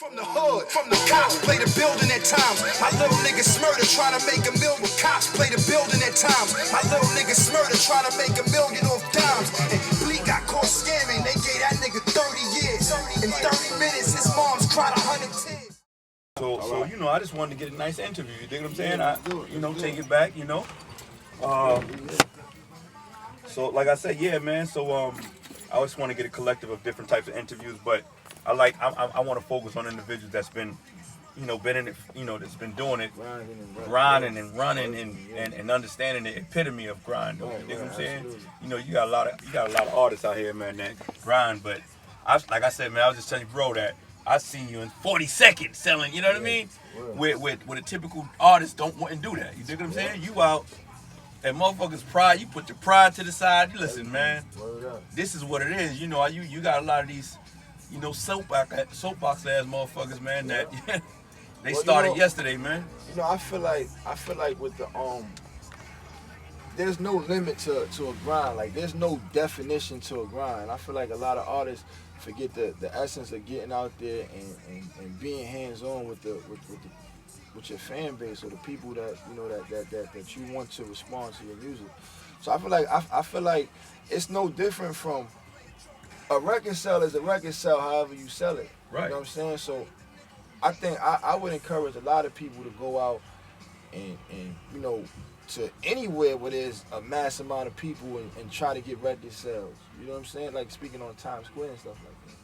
From the hood, from the cops, play the building at times. My little nigga Smurder trying to make $1 million. Cops play the building at times. My little nigga Smurder trying to make $1 million off dimes. And Bleak got caught scamming. They gave that nigga 30 years. In 30 minutes, his mom's cried 110. So you know, I just wanted to get a nice interview. You dig what I'm saying? Take it back. So like I said, yeah, man. So I always want to get a collective of different types of interviews, but I want to focus on individuals that's been, been in it, that's been doing it, grinding and running and understanding the epitome of grind. You dig what I'm saying? Absolutely. You got a lot of artists out here, man, that grind. But like I said, man, I was just telling you, bro, that I seen you in 40 seconds selling. You know what I mean? With a typical artist wouldn't do that. You dig what I'm saying? You out. And motherfuckers' pride, you put your pride to the side. Listen, man, this is what it is. You got a lot of these, soapbox ass motherfuckers, man, that they started yesterday, man. I feel like with the there's no limit to a grind. Like there's no definition to a grind. I feel like a lot of artists forget the essence of getting out there and being hands on with your fan base or the people that that you want to respond to your music. So I feel like it's no different from a record sale is a record sale however you sell it. Right. You know what I'm saying? So I think I would encourage a lot of people to go out and to anywhere where there's a mass amount of people and try to get record sales. You know what I'm saying? Like speaking on Times Square and stuff like that.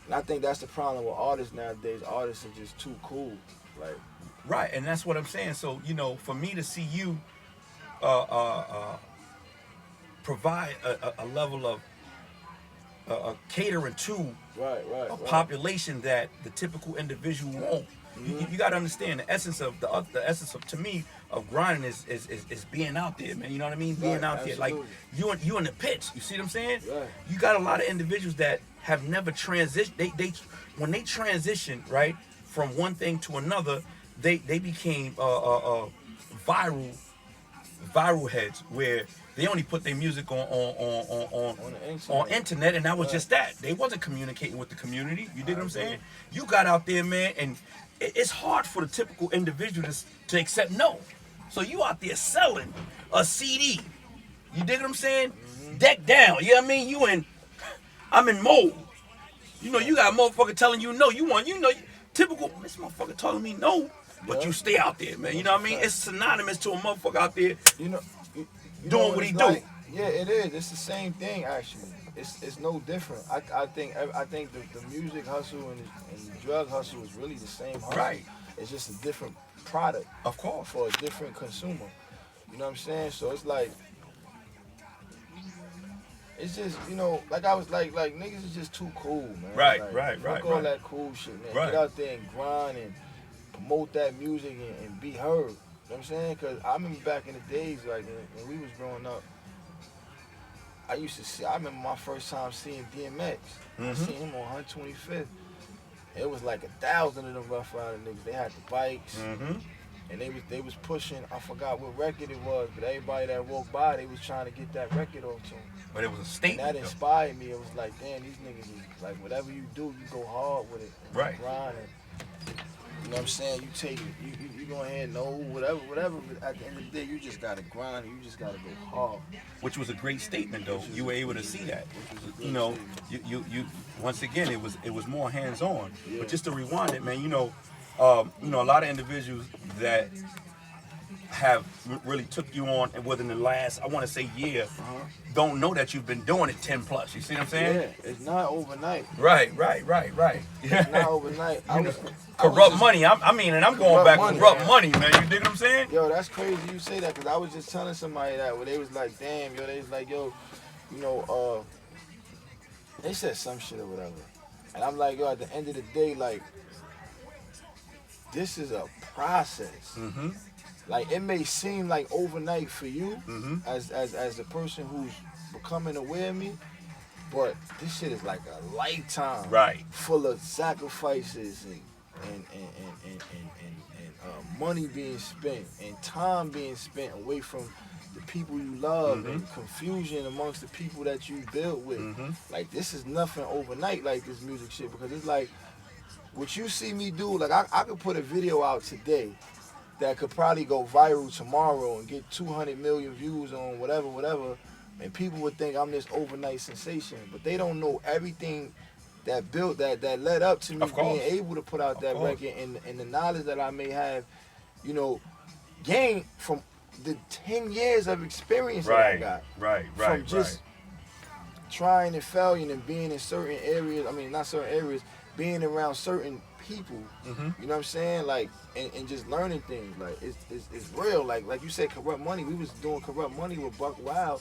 And I think that's the problem with artists nowadays. Artists are just too cool. Like, right, and that's what I'm saying. So, for me to see you provide a level of catering to a population that the typical individual won't. Mm-hmm. You got to understand the essence of to me of grinding is being out there, man. You know what I mean? Being out there, like you in the pitch. You see what I'm saying? Right. You got a lot of individuals that have never transitioned. They when they transition right from one thing to another, they became viral heads where they only put their music on internet, and that was just that. They wasn't communicating with the community. You dig what I'm saying? You got out there, man, and it's hard for the typical individual to accept no. So you out there selling a CD. You dig what I'm saying? Mm-hmm. Deck down. You know what I mean? I'm in mode. You got a motherfucker telling you no. Typical, this motherfucker telling me no, but you stay out there, man. You know what I mean? It's synonymous to a motherfucker out there doing what he do. Yeah, it is. It's the same thing, actually. It's no different. I think the music hustle and the drug hustle is really the same hustle. Right. It's just a different product. Of course. For a different consumer. You know what I'm saying? So it's like, it's just, like I was like niggas is just too cool, man. Right. Fuck all that cool shit, man. Right. Get out there and grind and promote that music and be heard. You know what I'm saying? Because I remember back in the days, like when we was growing up, I remember my first time seeing DMX. I seen him on 125th. It was like 1,000 of them Rough Rider niggas. They had the bikes. Mm-hmm. And they was pushing, I forgot what record it was, but everybody that walked by, they was trying to get that record off to them. But it was a statement. And that inspired me. It was like, damn, these niggas is like, whatever you do, you go hard with it. Right. Grind and, you know what I'm saying? You take it, you go ahead and know whatever. At the end of the day, you just gotta grind and you just gotta go hard. Which was a great statement, though. You were able to see that. You once again, it was more hands on. Yeah. But just to rewind it, man, a lot of individuals that have really took you on within the last, I want to say year, don't know that you've been doing it 10 plus. You see what I'm saying? Yeah, it's not overnight. Right. It's not overnight. Corrupt money. I'm going back money, corrupt man. money, man. You dig what I'm saying? Yo, that's crazy you say that, because I was just telling somebody that where they was like, damn, yo, they was like, yo, they said some shit or whatever. And I'm like, yo, at the end of the day, like, this is a process. Mm-hmm. Like, it may seem like overnight for you as a person who's becoming aware of me, but this shit is like a lifetime, right? Full of sacrifices and money being spent and time being spent away from the people you love and confusion amongst the people that you build with. Like, this is nothing overnight, like this music shit, because it's like what you see me do, like I could put a video out today that could probably go viral tomorrow and get 200 million views on whatever, and people would think I'm this overnight sensation, but they don't know everything that built that led up to me being able to put out that record, and the knowledge that I may have, you know, gained from the 10 years of experience that I got. From just trying and failing and being in certain areas, I mean, not certain areas, being around certain people, you know what I'm saying? Like, and just learning things. Like, it's real. Like you said, Corrupt Money, we was doing Corrupt Money with BUCKWILD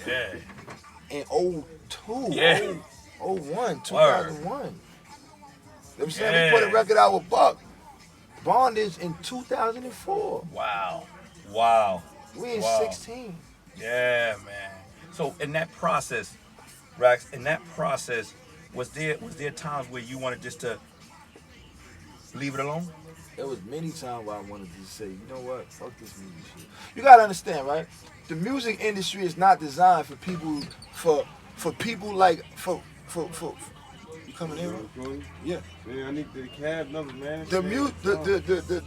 in 02, 01, 2001. You know what I'm saying? We put a record out with Buck. Bondage in 2004. Wow. We in 16. Yeah, man. So in that process, Rax, was there times where you wanted just to leave it alone? There was many times where I wanted to say, you know what, fuck this music shit. You gotta understand, right? The music industry is not designed for people, for people like, for you coming in? Yeah. Man, I need the cab number, man. The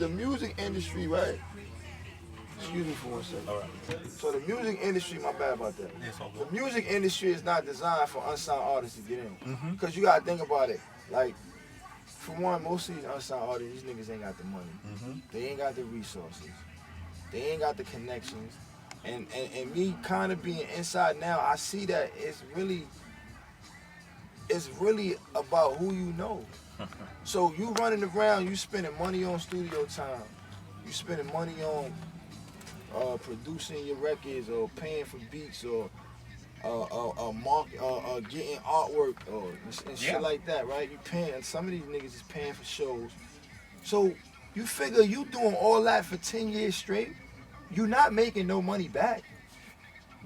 music industry, right? Excuse me for 1 second. All right. So the music industry, my bad about that. The music industry is not designed for unsigned artists to get in. Because you gotta think about it. Like, for one, most of these unsigned artists, these niggas ain't got the money. They ain't got the resources. They ain't got the connections. And me kind of being inside now, I see that it's really about who you know. So you running around, you spending money on studio time. You spending money on producing your records or paying for beats or getting artwork and shit like that, right? You paying, some of these niggas is paying for shows. So you figure you doing all that for 10 years straight, you not making no money back.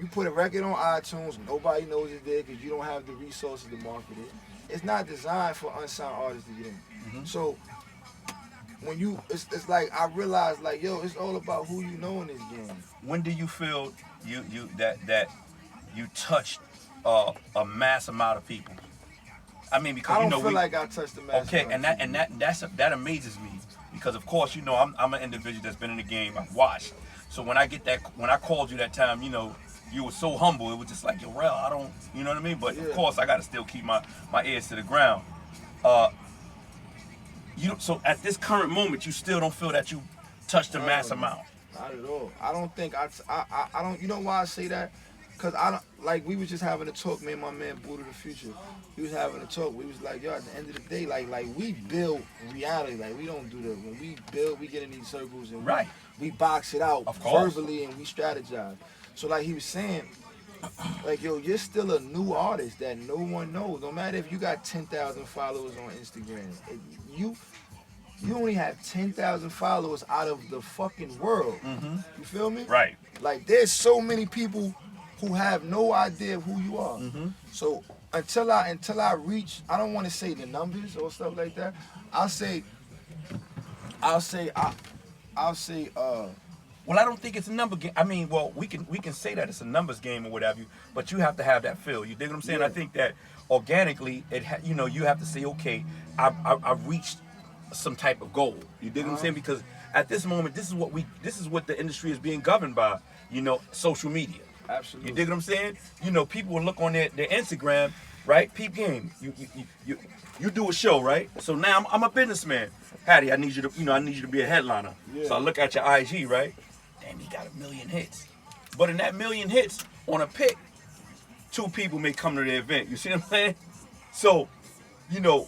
You put a record on iTunes, nobody knows it's there because you don't have the resources to market it. It's not designed for unsigned artists to get in. So when it's like I realized, like, yo, it's all about who you know in this game. When do you feel that you touched a mass amount of people? I mean, because I don't feel like I touched a mass amount. Okay, that amazes me because of course, you know, I'm an individual that's been in the game. I've watched. So when I called you that time, you know, you were so humble. It was just like, yo, Rel, I don't, you know what I mean? But of course, I got to still keep my ears to the ground. So at this current moment, you still don't feel that you touched a mass amount? Not at all. I don't think I don't. You know why I say that? Cause I don't, like, we was just having a talk, me and my man Buddha the Future. We was having a talk. We was like, yo, at the end of the day, like we build reality. Like, we don't do that. When we build, we get in these circles and we box it out verbally and we strategize. So like he was saying, like, yo, you're still a new artist that no one knows. No matter if you got 10,000 followers on Instagram, you only have 10,000 followers out of the fucking world. You feel me? Right. Like, there's so many people who have no idea who you are. So until I reach, I don't want to say the numbers or stuff like that. I'll say. Well, I don't think it's a number game. I mean, well, we can say that it's a numbers game or whatever, but you have to have that feel. You dig what I'm saying? I think that organically, you know, you have to say, okay, I've reached some type of goal. You dig what I'm saying? Because at this moment, this is what the industry is being governed by. You know, social media. Absolutely. You dig what I'm saying? You know, people will look on their Instagram, right? Peep game. You do a show, right? So now I'm a businessman. Haddy, I need you to be a headliner. Yeah. So I look at your IG, right? Damn, he got 1 million hits. But in that 1 million hits on a pick, 2 people may come to the event. You see what I'm saying? So, you know,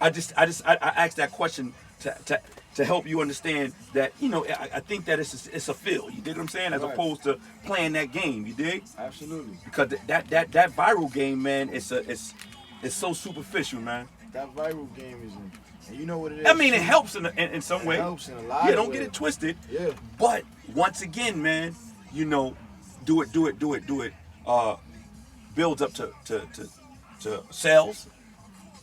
I asked that question to help you understand that, you know, I think that it's a feel. You dig what I'm saying? As opposed to playing that game. You dig? Absolutely. Because that viral game, man, it's so superficial, man. That viral game is, and you know what it is. I mean, it helps in some way. It helps in a lot. Yeah, don't get it twisted. Yeah. But once again, man, you know, do it. Builds up to sales.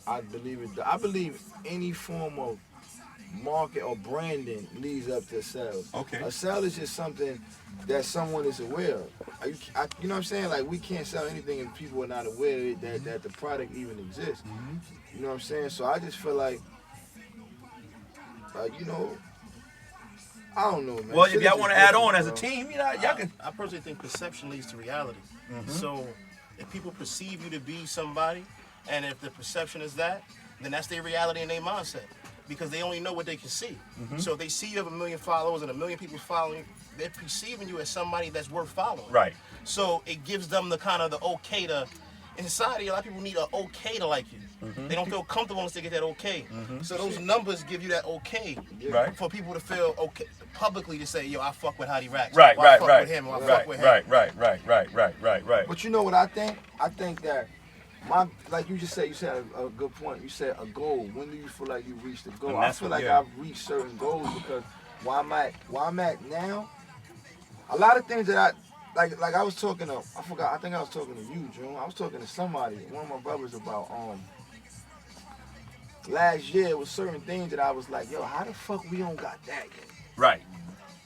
I believe it. I believe any form of market or branding leads up to sales. Okay. A sale is just something that someone is aware of. You know what I'm saying? Like, we can't sell anything if people are not aware that the product even exists. You know what I'm saying? So I just feel like Like, you know, I don't know, man. Well, Shit if is y'all want to just add on different, as a bro. team, you know, y'all can. I personally think perception leads to reality. So if people perceive you to be somebody, and if the perception is that, then that's their reality and their mindset. Because they only know what they can see. So if they see you have 1 million followers and 1 million people following, they're perceiving you as somebody that's worth following. Right. So it gives them the kind of the okay to, in society, a lot of people need an okay to like you. They don't feel comfortable unless they get that okay. So those numbers give you that okay Right. for people to feel okay publicly to say, yo, I fuck with Haddy Racks. Right, or I right, fuck right. with him, or I Right, fuck with him. right. But you know what I think? I think that like you just said, you said a good point. You said a goal. When do you feel like you reached a goal? And I that's feel what- like yeah. I've reached certain goals because where I'm at now, a lot of things that like I was talking to, I think I was talking to you, June. I was talking to somebody, one of my brothers about last year it was certain things that I was like, yo, how the fuck we don't got that yet? Right.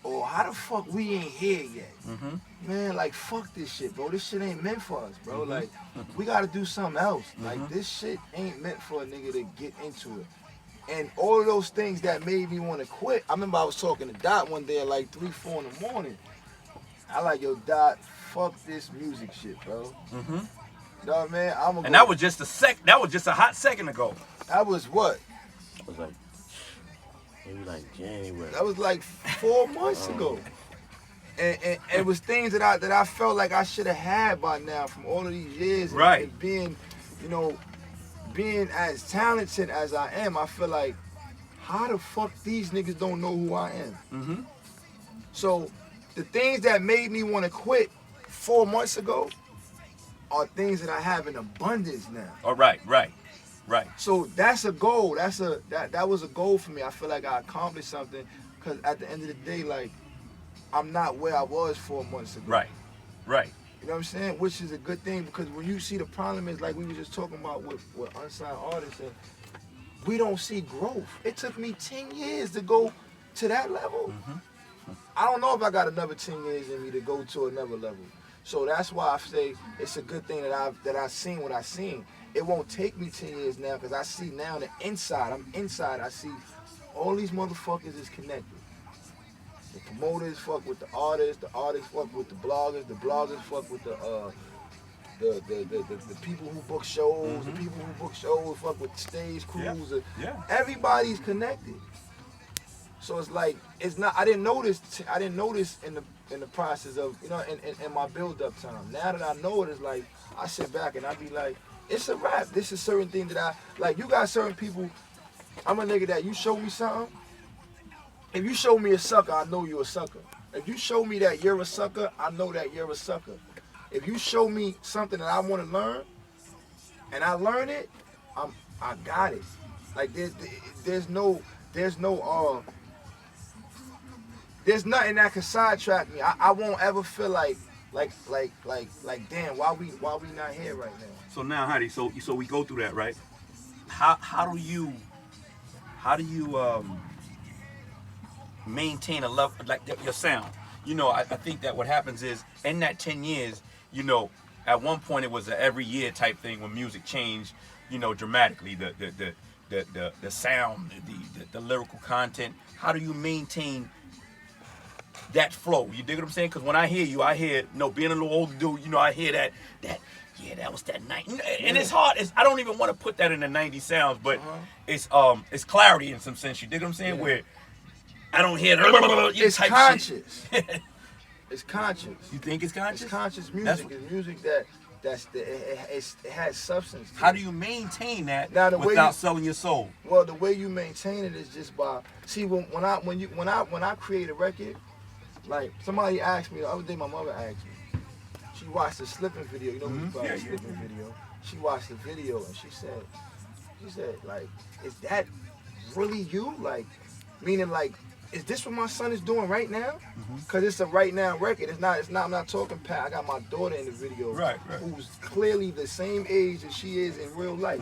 Or how the fuck we ain't here yet? Man, like, fuck this shit, bro. This shit ain't meant for us, bro. Like, we gotta do something else. Like, this shit ain't meant for a nigga to get into it. And all of those things that made me want to quit. I remember I was talking to Dot one day at like 3, 4 in the morning. I like, yo, Dot, fuck this music shit, bro. No, man, I'm gonna And that was just a hot second ago. That was what? It was like maybe like January. That was like 4 months ago. And it was things that I felt like I should have had by now from all of these years. Right. And being, you know, being as talented as I am, I feel like, how the fuck these niggas don't know who I am? So the things that made me want to quit 4 months ago are things that I have in abundance now. Oh, right. So that's a goal. That was a goal for me. I feel like I accomplished something because at the end of the day, like, I'm not where I was 4 months ago. Right. You know what I'm saying? Which is a good thing because when you see the problem is like we were just talking about with unsigned artists, and we don't see growth. It took me 10 years to go to that level. I don't know if I got another 10 years in me to go to another level. So that's why I say it's a good thing that I've seen what I've seen. It won't take me 10 years now because I see now the inside. I'm inside. I see all these motherfuckers is connected. The promoters fuck with the artists fuck with the bloggers fuck with the people who book shows, the people who book shows fuck with the stage crews. Yeah. Everybody's connected. So it's like it's not. I didn't notice in the process of, you know, in my build up time. Now that I know it, it's like I sit back and I be like, it's a wrap. This is certain thing that I like. You got certain people. I'm a nigga that you show me something. If you show me a sucker, I know you're a sucker. If you show me that you're a sucker, I know that you're a sucker. If you show me something that I want to learn, and I learn it, I got it. Like there's nothing that can sidetrack me. I won't ever feel like damn, why we not here right now? So now, Haddy, so we go through that, right? How do you maintain a level like your sound? You know, I think that what happens is in that 10 years, you know, at one point it was an every year type thing when music changed, you know, dramatically. The sound, the lyrical content. How do you maintain that flow? You dig what I'm saying? Because when I hear you, I hear, being a little older dude, you know, I hear that that was that night. And it's hard. I don't even want to put that in the 90s sounds, but it's clarity in some sense. You dig what I'm saying? Yeah. Where I don't hear It's type conscious. shit. It's conscious. You think it's conscious? It's conscious music. That's It's music it has substance. How do you maintain that Now, the way without you- selling your soul? Well, the way you maintain it is just by when I create a record, like somebody asked me the other day, my mother asked me. She watched the Slipping video. You know who's about the Slipping video? She watched the video and she said, like, is that really you? Like, meaning like, is this what my son is doing right now? Cause it's a right now record. It's not. I'm not talking Pat. I got my daughter in the video, Right. who's clearly the same age as she is in real life.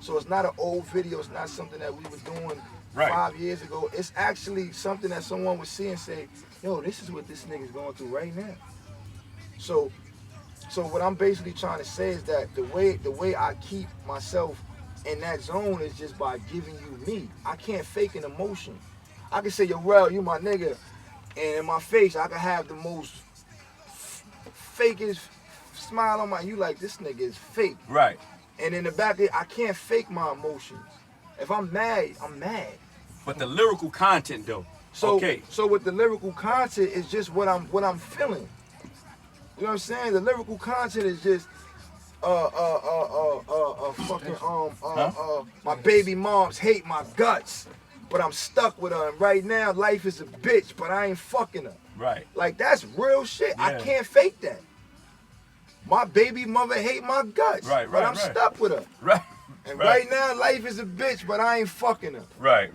So it's not an old video. It's not something that we were doing 5 years ago. It's actually something that someone would see and say, yo, this is what this nigga's going through right now. So what I'm basically trying to say is that the way I keep myself in that zone is just by giving you me. I can't fake an emotion. I can say, yo, Rel, you my nigga, and in my face, I can have the most fakest smile on my. You like this nigga is fake. Right. And in the back, I can't fake my emotions. If I'm mad, I'm mad. But the lyrical content, though. So, okay. So with the lyrical content, it's just what I'm feeling. You know what I'm saying? The lyrical content is just my baby moms hate my guts, but I'm stuck with her. And right now, life is a bitch, but I ain't fucking her. Right. Like, that's real shit. Yeah. I can't fake that. My baby mother hate my guts, but I'm stuck with her. Right. And right now, life is a bitch, but I ain't fucking her. Right.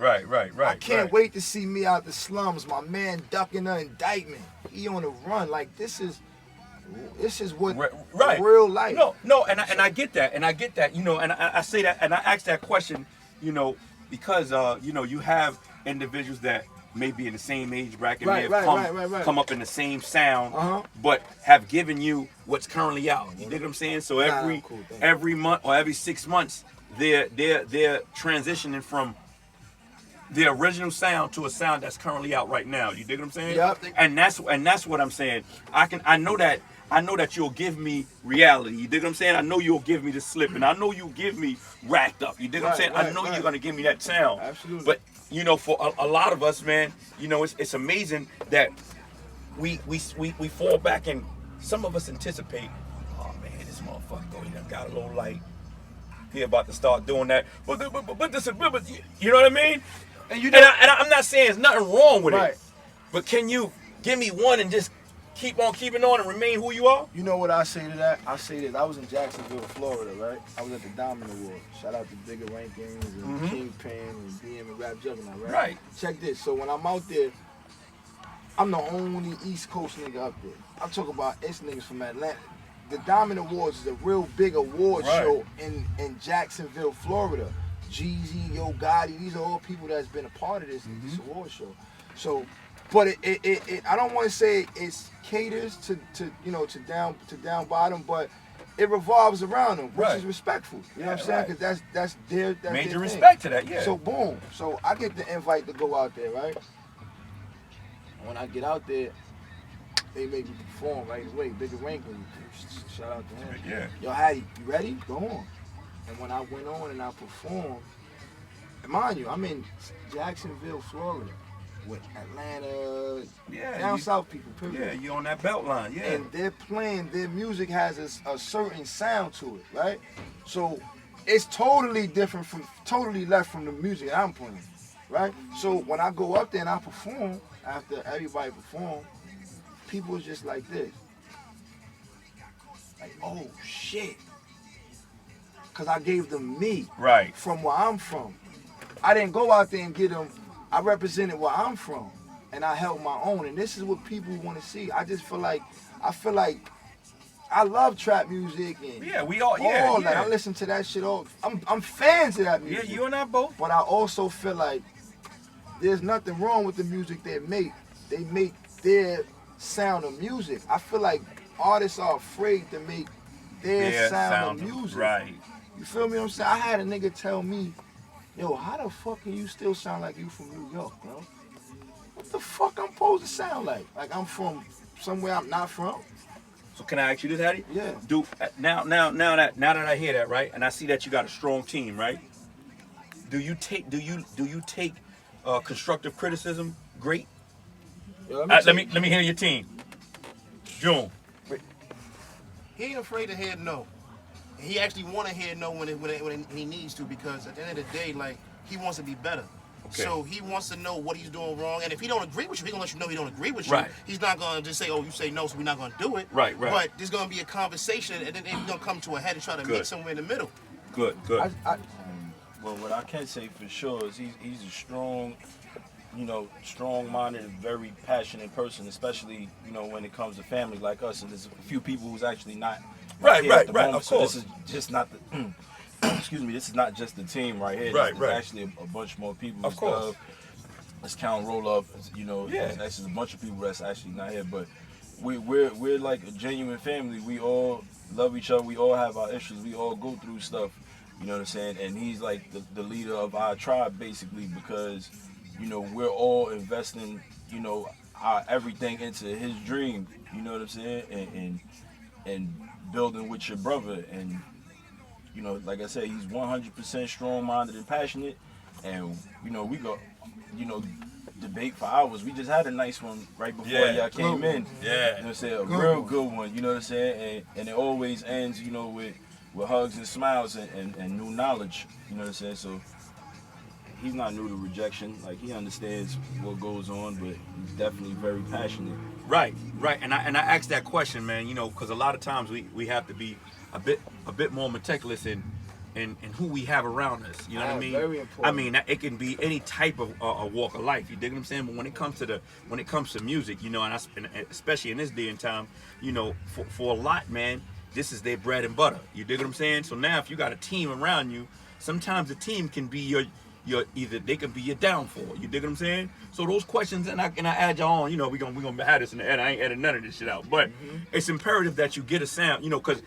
I can't wait to see me out the slums. My man ducking an indictment. He on the run. Like, this is what real life. No, and I get that, you know, and I say that, and I ask that question, you know, because you know, you have individuals that may be in the same age bracket, may have come up in the same sound, but have given you what's currently out. You dig what I'm saying? So every month or every 6 months, they're transitioning from the original sound to a sound that's currently out right now. You dig what I'm saying? Yep. And that's what I'm saying. I know that you'll give me reality. You dig what I'm saying? I know you'll give me the slip, and I know you'll give me racked up. You dig what I'm saying? I know you're gonna give me that sound. Absolutely. But you know, for a lot of us, man, you know, it's amazing that we fall back, and some of us anticipate, oh man, this motherfucker, he done got a little light. He about to start doing that. But this is, you know what I mean? And I'm not saying there's nothing wrong with it. But can you give me one and just keep on keeping on and remain who you are? You know what I say to that? I say this. I was in Jacksonville, Florida, right? I was at the Diamond Award. Shout out to Bigger Rankings and Kingpin and DM and Rap Juggernaut, right? Right. Check this. So when I'm out there, I'm the only East Coast nigga up there. I'm talking about it's niggas from Atlanta. The Diamond Awards is a real big award show in Jacksonville, Florida. Jeezy, Yo Gotti, these are all people that's been a part of this award show. So, but it I don't want to say it's caters to you know to down bottom, but it revolves around them, which is respectful. You know what I'm saying? Because that's their major their respect thing. to that, yeah. So boom. So I get the invite to go out there, right? When I get out there, they make me perform right away. Bigger Rankin, shout out to him. Yeah. Yo, Haddy, you ready? Go on. And when I went on and I performed, and mind you, I'm in Jacksonville, Florida, with Atlanta, down south people, period. Yeah, you on that belt line, yeah. And they're playing, their music has a certain sound to it, right? So it's totally different totally left from the music I'm playing, right? So when I go up there and I perform, after everybody perform, people is just like this. Like, oh shit. Cause I gave them me. Right. From where I'm from. I didn't go out there and get them, I represented where I'm from. And I held my own. And this is what people want to see. I feel like I love trap music and we all that. I listen to that shit all. I'm fans of that music. Yeah, you and I both. But I also feel like there's nothing wrong with the music they make. They make their sound of music. I feel like artists are afraid to make their sound of music. Right. You feel me what I'm saying? I had a nigga tell me, yo, how the fuck can you still sound like you from New York, bro? What the fuck I'm supposed to sound like? Like I'm from somewhere I'm not from? So can I ask you this, Haddy? Yeah. Now that I hear that, right, and I see that you got a strong team, right? Do you take constructive criticism great? Yo, let me hear your team. June. He ain't afraid to hear no. He actually want to hear no when he needs to, because at the end of the day, like, he wants to be better. Okay. So he wants to know what he's doing wrong, and if he don't agree with you, he's gonna let you know he don't agree with you. Right. He's not gonna just say, "Oh, you say no, so we're not gonna do it." Right. But there's gonna be a conversation, and then he's gonna come to a head and try to meet somewhere in the middle. Good. Well, what I can say for sure is he's a strong, strong-minded, very passionate person, especially, when it comes to family like us. And there's a few people who's actually not right. Of course. This is just not the. Excuse me. This is not just the team right here. There's actually a bunch more people. Of course. Let's count roll up. There's actually a bunch of people that's actually not here, but we're like a genuine family. We all love each other. We all have our issues. We all go through stuff. You know what I'm saying? And he's like the leader of our tribe, basically, because you know, we're all investing, you know, our everything into his dream. You know what I'm saying? And building with your brother. And you know, like I said, he's 100% strong-minded and passionate. And you know, we go, you know, debate for hours. We just had a nice one right before y'all came in. Yeah. You know what I'm saying? A real good one. You know what I'm saying? And it always ends, you know, with hugs and smiles and new knowledge. You know what I'm saying? So he's not new to rejection. Like, he understands what goes on, but he's definitely very passionate. Right. And I asked that question, man, you know, because a lot of times we have to be a bit more meticulous in who we have around us. You know what I mean? Very important. I mean, it can be any type of walk of life. You dig what I'm saying? But when it comes to music, you know, and especially in this day and time, you know, for a lot, man, this is their bread and butter. You dig what I'm saying? So now, if you got a team around you, sometimes the team can be your they can be your downfall. You dig what I'm saying? So those questions, and I add y'all on. You know, we gonna have this in the end. I ain't editing none of this shit out. But it's imperative that you get a sound. You know, because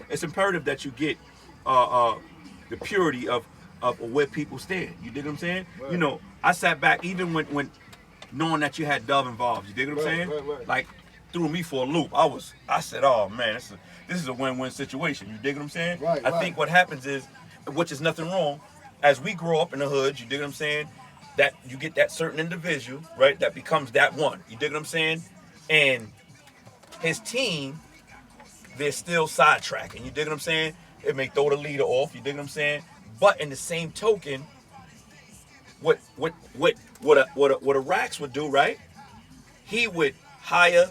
it's imperative that you get the purity of where people stand. You dig what I'm saying? Right. You know, I sat back even when knowing that you had Dove involved. You dig what I'm saying? Right. Like, threw me for a loop. I said, oh man, this is a win-win situation. You dig what I'm saying? Right. I think what happens is, which is nothing wrong, as we grow up in the hood, you dig what I'm saying, that you get that certain individual, right, that becomes that one. You dig what I'm saying? And his team, they're still sidetracking. You dig what I'm saying? It may throw the leader off. You dig what I'm saying? But in the same token, what a Racks would do, right? He would hire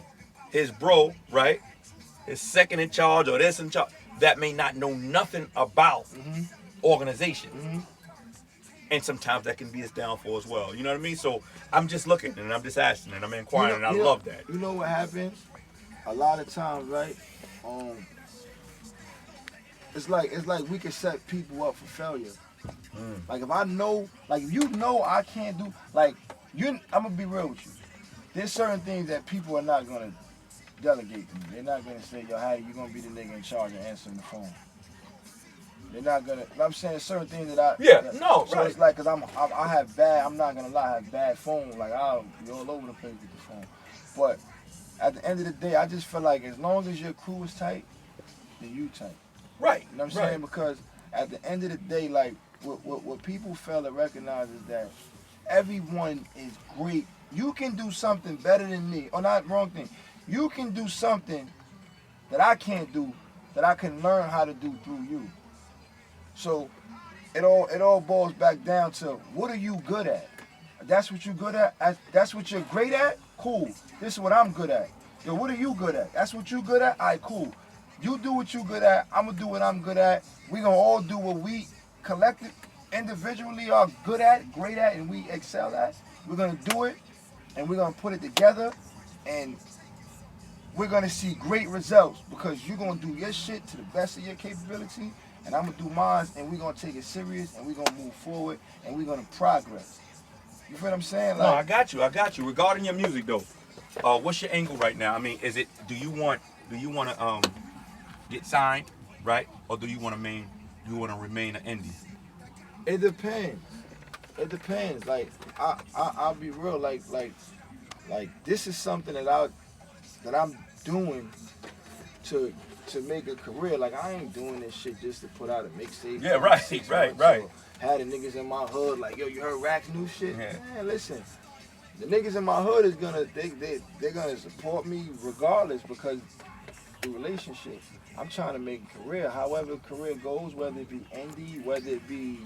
his bro, right? His second in charge or this in charge that may not know nothing about organization. And sometimes that can be his downfall as well. You know what I mean? So I'm just looking and I'm just asking and I'm inquiring, and I love that. You know what happens? A lot of times, right? It's like we can set people up for failure. Like, if I know, like, if you know I can't do, like, I'm gonna be real with you. There's certain things that people are not gonna delegate to me. They're not gonna say, yo, Haddy, you're gonna be the nigga in charge of answering the phone. They're not gonna. I'm saying certain things that So it's like, cause I have bad. I'm not gonna lie, I have bad phone. Like, I'll be all over the place with the phone. But at the end of the day, I just feel like as long as your crew is tight, then you tight. Right. You know what I'm saying? Because at the end of the day, like, what people fail to recognize is that everyone is great. You can do something better than me. Or not, wrong thing. You can do something that I can't do, that I can learn how to do through you. So it all boils back down to, what are you good at? That's what you're good at? That's what you're great at? Cool. This is what I'm good at. Yo, what are you good at? That's what you're good at? All right, cool. You do what you're good at. I'm going to do what I'm good at. We're going to all do what we collectively, individually are good at, great at, and we excel at. We're going to do it, and we're going to put it together, and we're going to see great results, because you're going to do your shit to the best of your capability, and I'm going to do mine, and we're going to take it serious, and we're going to move forward, and we're going to progress. You feel what I'm saying? Like, no, I got you. Regarding your music, though, what's your angle right now? I mean, do you want to get signed, right? Or do you want to remain an indie? It depends. It depends. Like, I'll be real. Like this is something that I'm doing to make a career. Like, I ain't doing this shit just to put out a mixtape. Yeah, right. Had the niggas in my hood like, yo, you heard Racks new shit? Yeah. Man, listen. The niggas in my hood is they're gonna support me regardless, because the relationship. I'm trying to make a career. However career goes, whether it be indie, whether it be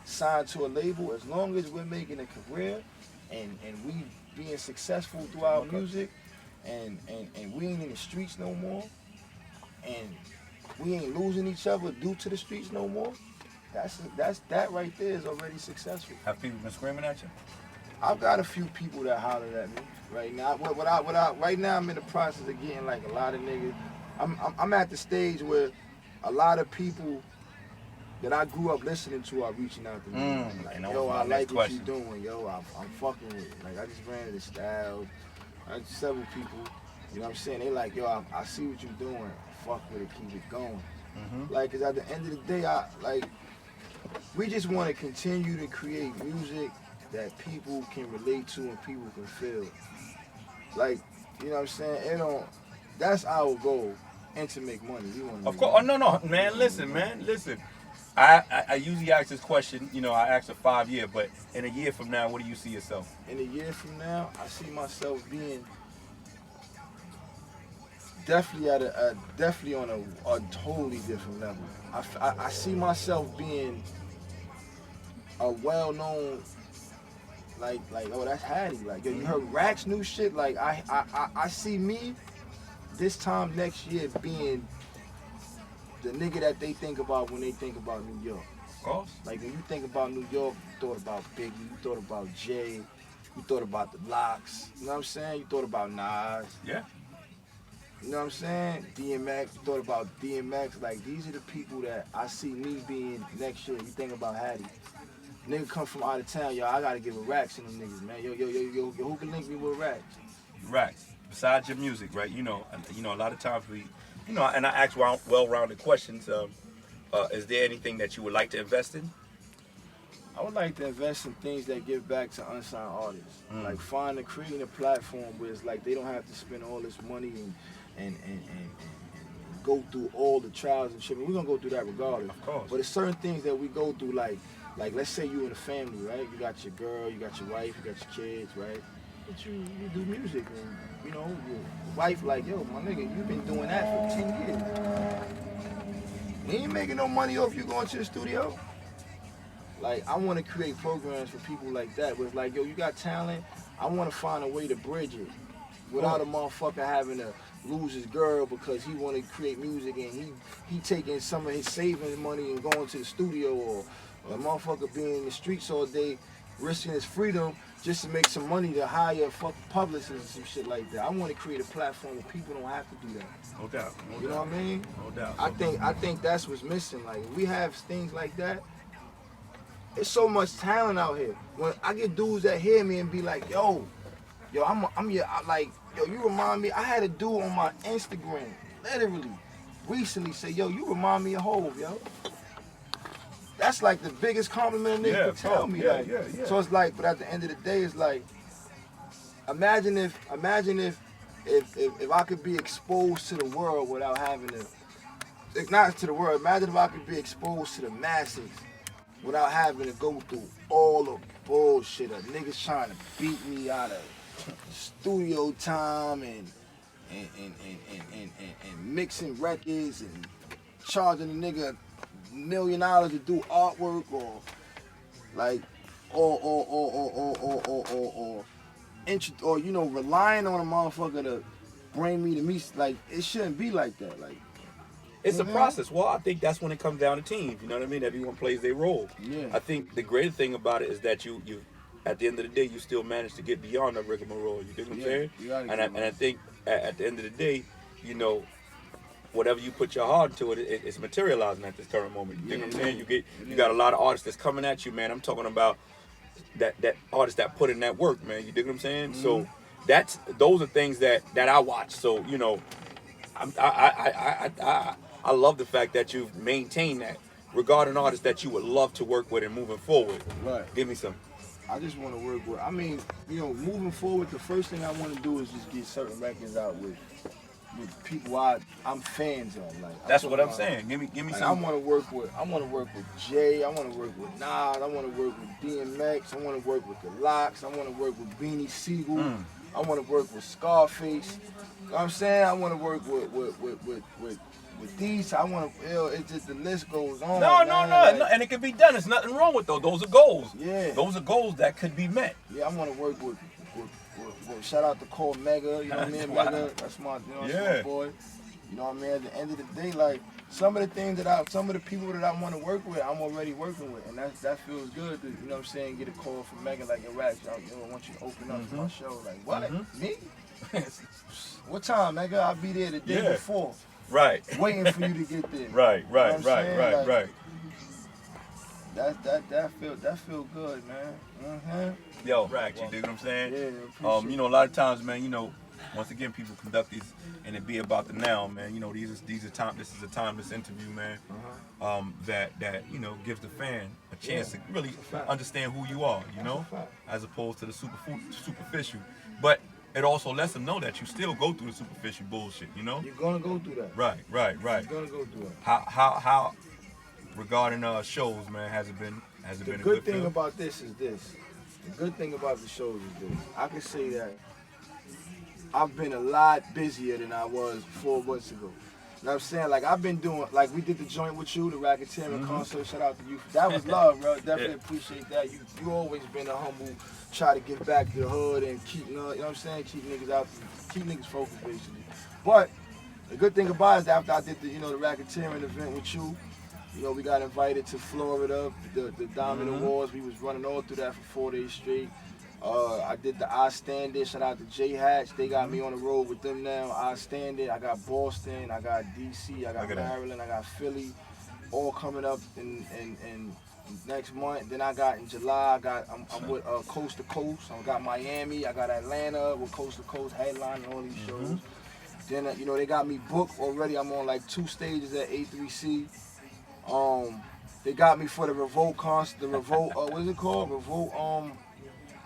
signed to a label, as long as we're making a career and we being successful through our music, and we ain't in the streets no more, and we ain't losing each other due to the streets no more, that right there is already successful. Have people been screaming at you? I've got a few people that hollered at me right now. Right now I'm in the process of getting like a lot of niggas. I'm at the stage where a lot of people that I grew up listening to are reaching out to me. Like, yo, I like what you doing. Yo, I'm fucking with it. Like, I just ran into Styles. Several people, you know what I'm saying? They like, yo, I see what you're doing. Fuck with it, keep it going. Like, cause at the end of the day, we just want to continue to create music that people can relate to and people can feel. Like, you know what I'm saying? It don't. That's our goal, and to make money. We want to. Of course. Oh no, man. Listen. I usually ask this question. You know, I ask a 5 year, but in a year from now, what do you see yourself? In a year from now, I see myself being definitely definitely on a totally different level. I see myself being a well-known, like oh, that's Haddy. Like, yo, you heard Racks new shit? Like, I see me this time next year being the nigga that they think about when they think about New York. Of course. Like, when you think about New York, you thought about Biggie, you thought about Jay, you thought about the Locks, you know what I'm saying? You thought about Nas. Yeah. You know what I'm saying? DMX, you thought about DMX. Like, these are the people that I see me being next year. You think about Haddy. Nigga come from out of town, yo, I gotta give a Racks to them niggas, man. Yo, who can link me with Racks? Racks. Besides your music, right? You know, a lot of times we, you know, and I ask well-rounded questions. Is there anything that you would like to invest in? I would like to invest in things that give back to unsigned artists. Like creating a platform where it's like they don't have to spend all this money and go through all the trials and shit. We're gonna go through that regardless. Of course. But it's certain things that we go through, like let's say you in a family, right? You got your girl, you got your wife, you got your kids, right? But you do music, and you know your wife like, yo, my nigga, you've been doing that for 10 years. We ain't making no money off you going to the studio. Like, I want to create programs for people like that, where it's like, yo, you got talent, I want to find a way to bridge it without a motherfucker having to lose his girl because he want to create music and he taking some of his savings money and going to the studio, or a motherfucker being in the streets all day risking his freedom just to make some money to hire a fucking publicist and some shit like that. I want to create a platform where people don't have to do that. No doubt. You know what I mean? No doubt. I think that's what's missing. Like, if we have things like that, it's so much talent out here. When I get dudes that hear me and be like, yo, I'm your, like, yo, you remind me. I had a dude on my Instagram, literally, recently say, yo, you remind me of Hov, yo. That's like the biggest compliment a nigga could tell me. Yeah, like. yeah. So it's like, but at the end of the day, it's like, imagine if I could be exposed to the world without having to, not to the world, imagine if I could be exposed to the masses without having to go through all the bullshit of niggas trying to beat me out of studio time and mixing records and charging a nigga $1 million to do artwork, or like or you know, relying on a motherfucker to bring me to meet. Like, it shouldn't be like that. Like, It's a process. Well, I think that's when it comes down to teams. You know what I mean? Everyone plays their role. Yeah. I think the greater thing about it is that you at the end of the day, you still manage to get beyond the rigmarole. You dig what I'm saying? And I think at the end of the day, you know, whatever you put your heart into it's materializing at this current moment. You dig what I'm saying? You got a lot of artists that's coming at you, man. I'm talking about that artists that put in that work, man. You dig what I'm saying? So those are things that I watch. So, you know, I love the fact that you've maintained that regarding artists that you would love to work with and moving forward. Right. Give me some. I just want to work with. I mean, you know, moving forward, the first thing I want to do is just get certain records out with people I'm fans of. Like, That's what I'm saying. Give me like, some. I want to work with Jay. I want to work with Nas. I want to work with DMX. I want to work with the Locks. I want to work with Beanie Siegel. I want to work with Scarface. You know what I'm saying? I want to work with these. I want to. It's just the list goes on. No, like, and it can be done. There's nothing wrong with those. Those are goals. Yeah. Those are goals that could be met. Yeah, I want to work with shout out to Cole Mega, you know what I mean? Mega, that's my, that's my boy. You know what I mean? At the end of the day, like, some of the people that I want to work with, I'm already working with, and that feels good to, you know what I'm saying, get a call from Mega like, yo, Racks, I want you to open up for my show. Like, what? Me? What time, Mega? I'll be there the day before. Right. Waiting for you to get there. Right. That feel good, man. Yo, Racks, you dig what I'm saying? Yeah, you know, a lot of times, man, you know, once again, people conduct these and it be about the now, man. You know, this is a timeless interview, man. That you know gives the fan a chance to really understand who you are, you know, as opposed to the superficial. But it also lets them know that you still go through the superficial bullshit, you know. You're gonna go through that. Right. You're gonna go through it. How regarding shows, man, has it been a The good good thing feel? about this is this. The good thing about the shows is this. I can say that I've been a lot busier than I was 4 months ago. You know what I'm saying? Like I've been doing, like we did the joint with you, the Racketeering concert. Shout out to you. That was love, bro. Definitely appreciate that. You always been a humble, try to give back to the hood and keep, you know what I'm saying? Keep niggas focused basically. But the good thing about it is that after I did the, the Racketeering event with you, we got invited to Florida, the Diamond Awards. We was running all through that for 4 days straight. I did the I Stand It. Shout out to J Hatch. They got me on the road with them now. I Stand It. I got Boston. I got DC. I got Maryland. I got Philly. All coming up in next month. Then I got in July. I'm with Coast to Coast. I got Miami. I got Atlanta with Coast to Coast headlining all these shows. Then they got me booked already. I'm on like 2 stages at A3C. They got me for the Revolt concert. The Revolt. What is it called? Revolt.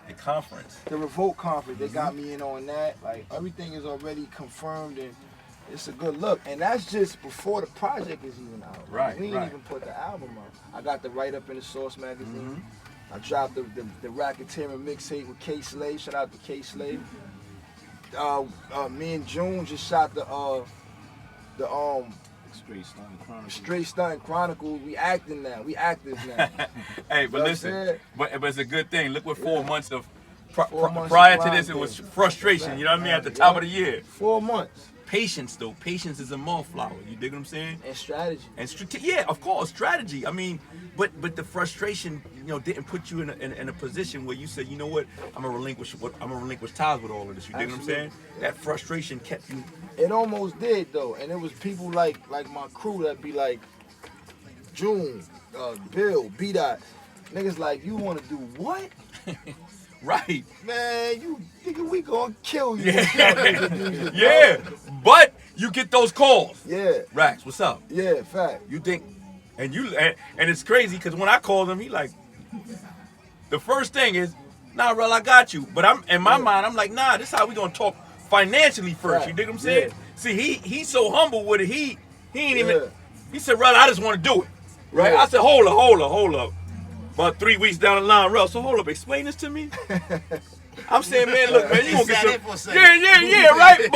The conference. The Revolt conference, they got me in on that. Like everything is already confirmed and it's a good look. And that's just before the project is even out. Right. We ain't even put the album out. I got the write up in the Source magazine. I dropped the Racketeering mixtape with K Slade. Shout out to K Slade. Me and June just shot the Straight Stunting Chronicles. We acting now. We actors now. Hey, but listen, but it's a good thing. Look what 4 months of months prior of to this, it was frustration. You know what I mean? At the top of the year. 4 months. Patience, though. Patience is a mothflower. You dig what I'm saying? And strategy. And yeah, of course, strategy. I mean, but the frustration, didn't put you in a position where you said, you know what, I'm gonna relinquish ties with all of this. You dig what I'm saying? That frustration kept you. It almost did though, and it was people like my crew that be like, June, Bill, B-Dot, niggas like, you want to do what? Right. Man, you nigga, we gonna kill you. Yeah, but you get those calls. Yeah. Racks, what's up? Yeah, fact. You think, and it's crazy because when I called him, he like, the first thing is, nah, Rel, I got you. But I'm in my mind, I'm like, nah, this is how we gonna talk financially first. Right. You dig what I'm saying? Yeah. See, he's so humble with it. He ain't even. He said, Rel, I just want to do it. Right? I said, hold up. About 3 weeks down the line, Rel, so hold up, explain this to me. I'm saying, man, look, man, you gonna get some. Yeah, right.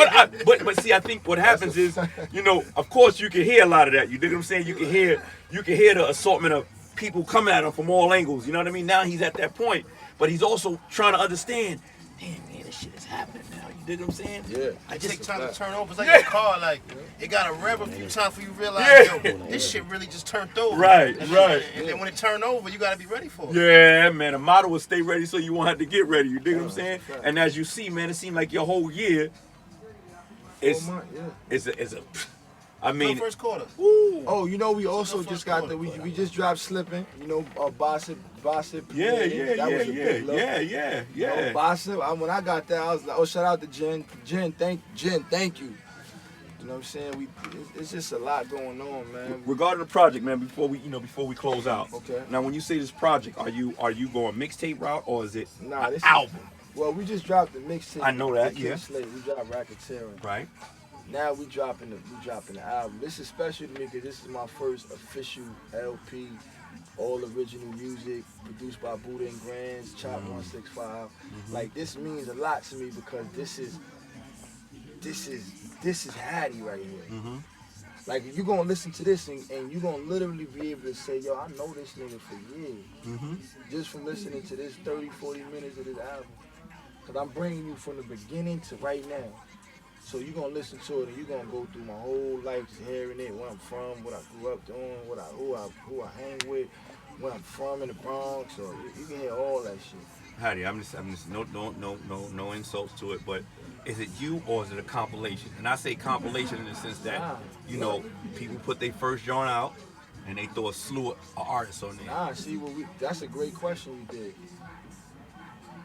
But see, I think what happens is, of course, you can hear a lot of that. You dig what I'm saying? You can hear the assortment of people coming at him from all angles. You know what I mean? Now he's at that point, but he's also trying to understand. Damn, man, this shit is happening now. You dig what I'm saying? Yeah. It takes time to turn over. It's like a car, like it got to rev a few times before you realize, this shit really just turned over. Right. And then when it turned over, you got to be ready for it. Yeah, man. The motto is stay ready so you won't have to get ready. You dig what I'm saying? And as you see, man, it seemed like your whole year is a. I mean, first quarter. Ooh. Oh, we also just got we just dropped Slipping. Bossip. Yeah. Bossip. When I got that, I was like, oh, shout out to Jen. Jen, thank you. You know what I'm saying? It's just a lot going on, man. Regarding the project, man, before we close out. Okay. Now, when you say this project, are you going mixtape route or is it an album? Well, we just dropped the mixtape. I know that. Yeah. We dropped Racketeering. Right. Now we dropping the album. This is special to me because this is my first official LP, all original music, produced by Buddha and Grands, Chop 165. Like this means a lot to me because this is Haddy right here. Like you're gonna listen to this and you're gonna literally be able to say, yo, I know this nigga for years. Just from listening to this 30-40 minutes of this album. Cause I'm bringing you from the beginning to right now. So you're gonna listen to it and you're gonna go through my whole life just hearing it, where I'm from, what I grew up doing, who I hang with, where I'm from in the Bronx, or you can hear all that shit. Haddy, I'm just no insults to it, but is it you or is it a compilation? And I say compilation in the sense that, people put their first joint out and they throw a slew of artists on there. See, that's a great question you did.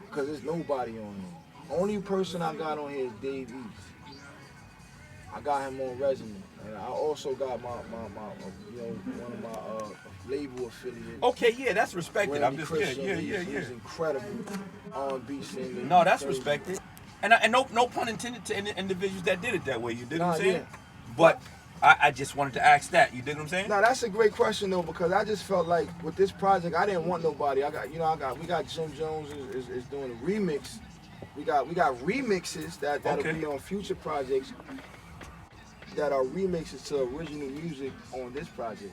Because there's nobody on there. Only person I got on here is Dave East. I got him on resume, and I also got my you know, one of my label affiliates. Okay, yeah, that's respected. I'm Randy just Christian. yeah. He's incredible R&B singer. No, that's Crazy. respected. And no pun intended to individuals that did it that way. You dig what I'm saying? Yeah. But I just wanted to ask that. You dig what I'm saying? No, that's a great question though, because I just felt like with this project, I didn't want nobody. We got Jim Jones is doing a remix. We got remixes that'll be on future projects that are remixes to original music on this project.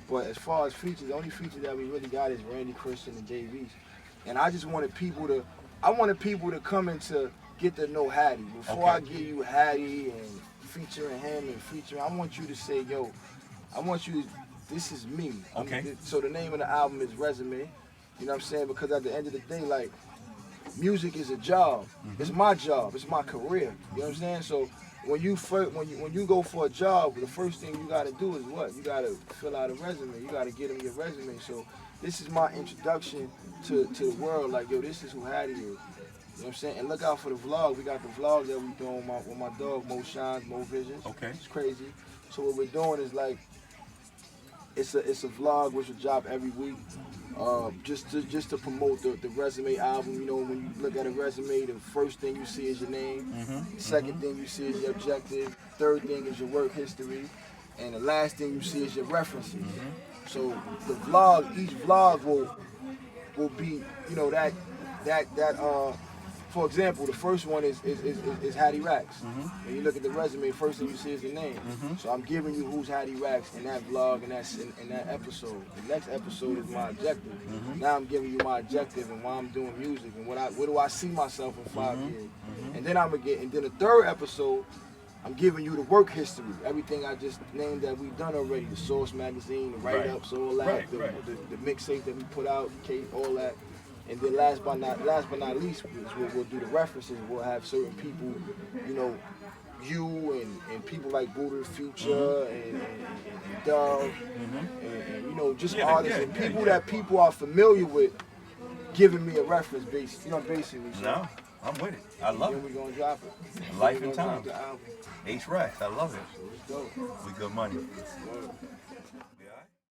But as far as features, the only feature that we really got is Randy Christian and Dave East. And I just wanted people to come in to get to know Haddy. Before I give you Haddy and featuring him and featuring, I want you to say, yo, this is me. Okay. So the name of the album is Resume. You know what I'm saying? Because at the end of the day, like, music is a job. It's my job. It's my career. You know what I'm saying? So when you go for a job, the first thing you got to do is what? You got to fill out a resume. You got to get them your resume. So this is my introduction to the world. Like, yo, this is who Haddy is. You know what I'm saying? And look out for the vlog. We got the vlog that we doing with my dog, Mo Shines, Mo Visions. Okay. It's crazy. So what we're doing is like, it's a vlog which will drop every week. Just to promote the resume album. You know, when you look at a resume, the first thing you see is your name. Second thing you see is your objective. Third thing is your work history. And the last thing you see is your references. So the vlog, each vlog will be, you know, that for example, the first one is Haddy Racks. When you look at the resume, the first thing you see is the name. So I'm giving you who's Haddy Racks in that vlog and that's in that episode. The next episode is my objective. Now I'm giving you my objective and why I'm doing music and where do I see myself in 5 years. And then the third episode, I'm giving you the work history, everything I just named that we've done already, the Source magazine, the write-ups, all that, the mixtape that we put out, all that. And then last but not least, we'll do the references. We'll have certain people, you know, you and people like Buddha Future and Dove, and you know, just artists and people that people are familiar with, giving me a reference base, you know, basically. So, No, I'm with it. I love then it. we're gonna drop it. Life and Time. H Racks, I love it. So let's go. We good money. Word.